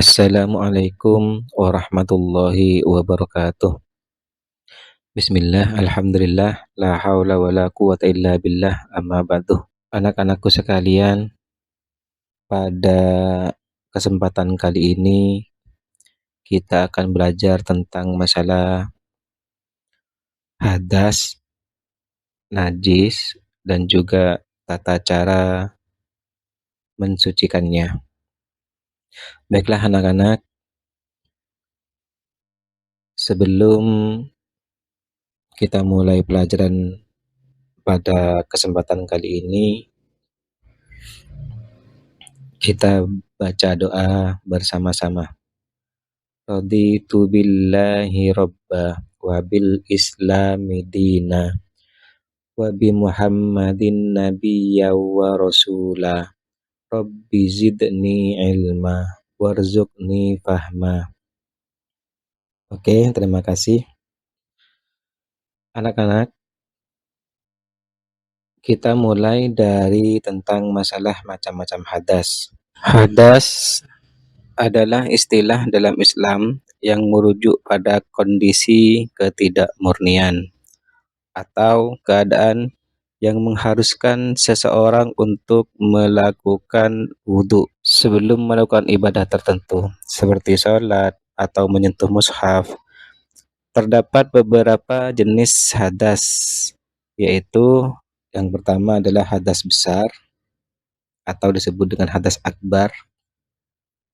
Assalamualaikum warahmatullahi wabarakatuh. Bismillah, alhamdulillah, la haula wa la quwata illa billah, amma ba'du. Anak-anakku sekalian, pada kesempatan kali ini kita akan belajar tentang masalah hadas, najis, dan juga tata cara mensucikannya. Baiklah anak-anak, sebelum kita mulai pelajaran pada kesempatan kali ini, kita baca doa bersama-sama. Raditu billahi robba wa bil islami dina wa bi muhammadin nabiyya wa rasula rabbi zidni ilma warzuqni fahma. Oke, terima kasih. Anak-anak, kita mulai dari tentang masalah macam-macam hadas. Hadas adalah istilah dalam Islam yang merujuk pada kondisi ketidakmurnian atau keadaan yang mengharuskan seseorang untuk melakukan wudhu sebelum melakukan ibadah tertentu seperti sholat atau menyentuh mushaf. Terdapat beberapa jenis hadas, yaitu yang pertama adalah hadas besar atau disebut dengan hadas akbar.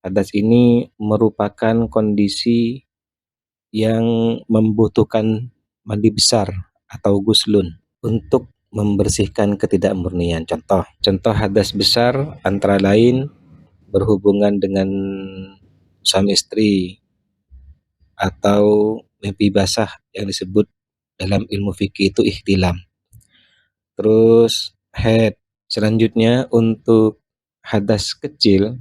Hadas ini merupakan kondisi yang membutuhkan mandi besar atau guslun untuk membersihkan ketidakmurnian. Contoh hadas besar antara lain berhubungan dengan suami istri atau mimpi basah yang disebut dalam ilmu fikih itu ihtilam. Terus haid. Selanjutnya untuk hadas kecil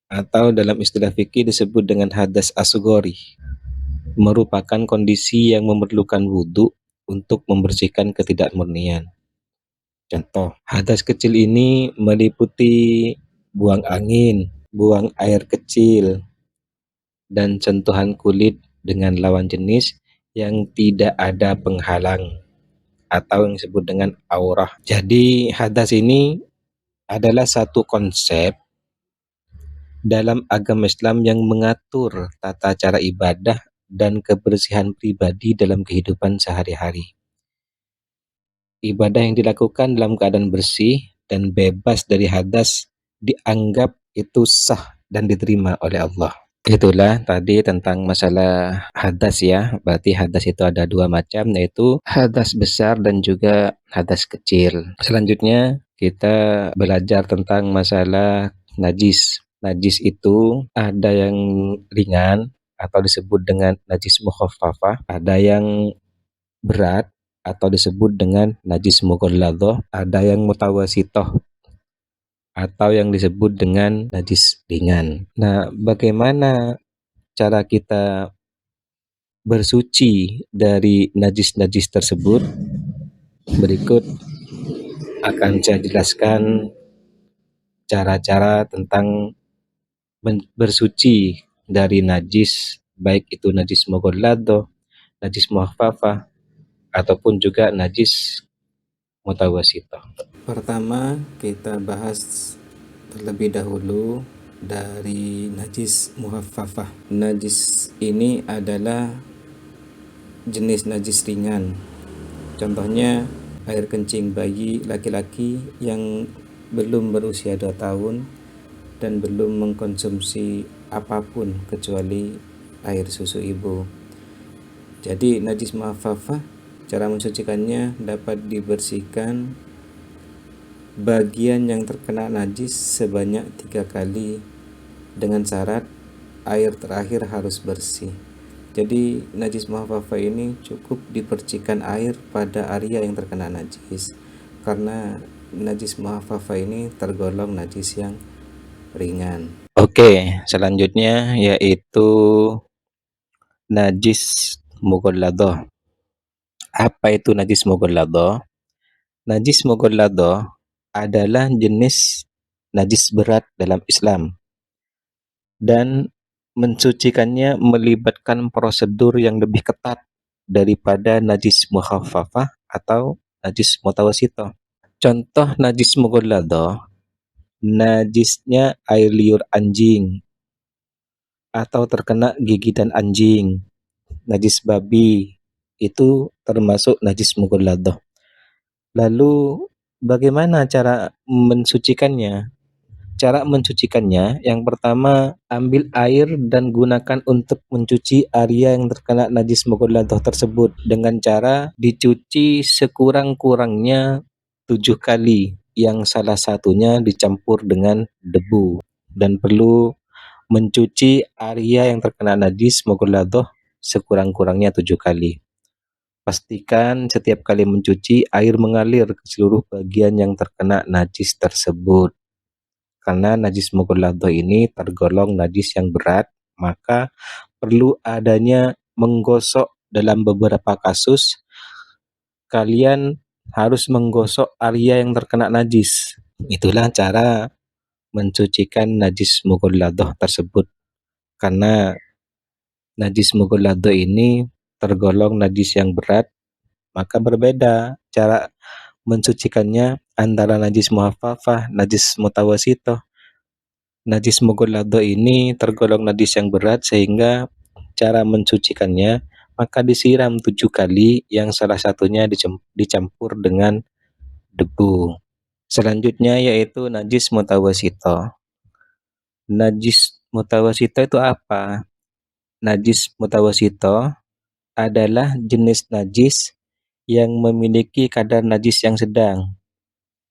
atau dalam istilah fikih disebut dengan hadas asghari, merupakan kondisi yang memerlukan wudhu untuk membersihkan ketidakmurnian. Contoh, hadas kecil ini meliputi buang angin, buang air kecil, dan sentuhan kulit dengan lawan jenis yang tidak ada penghalang atau yang disebut dengan aurah. Jadi hadas ini adalah satu konsep dalam agama Islam yang mengatur tata cara ibadah dan kebersihan pribadi dalam kehidupan sehari-hari. Ibadah yang dilakukan dalam keadaan bersih dan bebas dari hadas dianggap itu sah dan diterima oleh Allah. Itulah tadi tentang masalah hadas ya. Berarti hadas itu ada dua macam, yaitu hadas besar dan juga hadas kecil. Selanjutnya kita belajar tentang masalah najis. Najis itu ada yang ringan atau disebut dengan najis mukhaffafah, ada yang berat atau disebut dengan najis mughalladhah, ada yang mutawasithah atau yang disebut dengan najis ringan. Nah, bagaimana cara kita bersuci dari najis-najis tersebut? Berikut akan saya jelaskan cara-cara tentang bersuci dari najis, baik itu najis mughalladhah, najis muhaffafah, ataupun juga najis mutawasithah. Pertama, kita bahas terlebih dahulu dari najis muhaffafah. Najis ini adalah jenis najis ringan. Contohnya air kencing bayi laki-laki yang belum berusia 2 tahun dan belum mengkonsumsi apapun kecuali air susu ibu. Jadi najis muhaffafah, cara mensucikannya dapat dibersihkan bagian yang terkena najis sebanyak 3 kali dengan syarat air terakhir harus bersih. Jadi najis muhaffafah ini cukup dipercikan air pada area yang terkena najis, karena najis muhaffafah ini tergolong najis yang ringan. Oke, selanjutnya yaitu najis mughalladhah. Apa itu najis mughalladhah? Najis mughalladhah adalah jenis najis berat dalam Islam. dan mensucikannya melibatkan prosedur yang lebih ketat daripada najis mukhaffafah atau najis mutawasithah. Contoh najis mughalladah, najisnya air liur anjing atau terkena gigitan anjing, najis babi, itu termasuk najis mughalladah. Lalu bagaimana cara mensucikannya? Cara mencucikannya, yang pertama, ambil air dan gunakan untuk mencuci area yang terkena najis mughalladah tersebut dengan cara dicuci sekurang-kurangnya 7 kali, yang salah satunya dicampur dengan debu, dan perlu mencuci area yang terkena najis mughalladah sekurang-kurangnya 7 kali. Pastikan setiap kali mencuci air mengalir ke seluruh bagian yang terkena najis tersebut. Karena najis mughalladah ini tergolong najis yang berat, maka perlu adanya menggosok. Dalam beberapa kasus, kalian harus menggosok area yang terkena najis. Itulah cara mencucikan najis mughalladah tersebut. Karena najis mughalladah ini tergolong najis yang berat, maka berbeda cara mencucikannya antara najis muhaffafah, najis mutawasithah. Najis mughalladah ini tergolong najis yang berat, sehingga cara mencucikannya maka disiram 7 kali, yang salah satunya dicampur dengan debu. Selanjutnya yaitu najis mutawasithah. Najis mutawasithah itu apa? Najis mutawasithah adalah jenis najis yang memiliki kadar najis yang sedang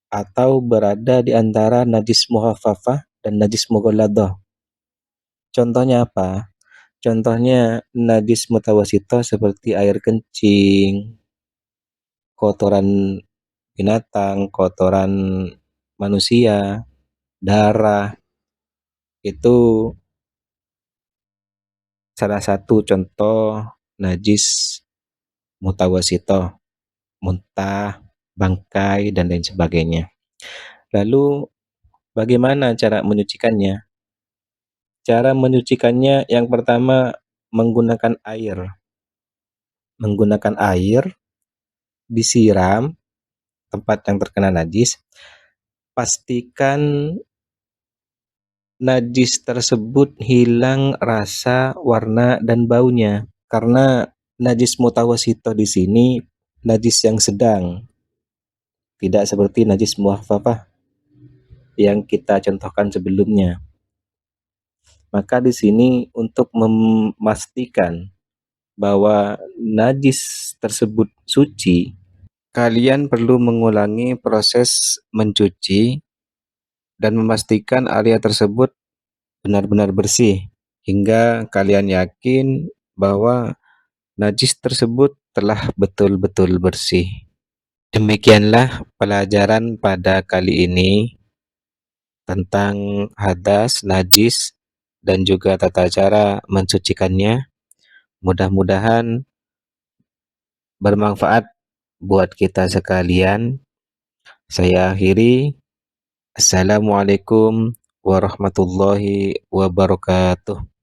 atau berada di antara najis muhaffafah dan najis mughalladah. Contohnya apa? Contohnya najis mutawasithah seperti air kencing, kotoran binatang, kotoran manusia, darah. Itu salah satu contoh najis mutawasithah, muntah, bangkai, dan lain sebagainya. Lalu bagaimana cara menyucikannya? Cara menyucikannya yang pertama menggunakan air. Menggunakan air, disiram tempat yang terkena najis. Pastikan najis tersebut hilang rasa, warna, dan baunya. Karena najis mutawasithah di sini najis yang sedang, tidak seperti najis muhaffafah yang kita contohkan sebelumnya. Maka di sini untuk memastikan bahwa najis tersebut suci, kalian perlu mengulangi proses mencuci dan memastikan area tersebut benar-benar bersih hingga kalian yakin bahwa najis tersebut telah betul-betul bersih. Demikianlah pelajaran pada kali ini tentang hadas, najis, dan juga tata cara mensucikannya. Mudah-mudahan bermanfaat buat kita sekalian. Saya akhiri. Assalamualaikum warahmatullahi wabarakatuh.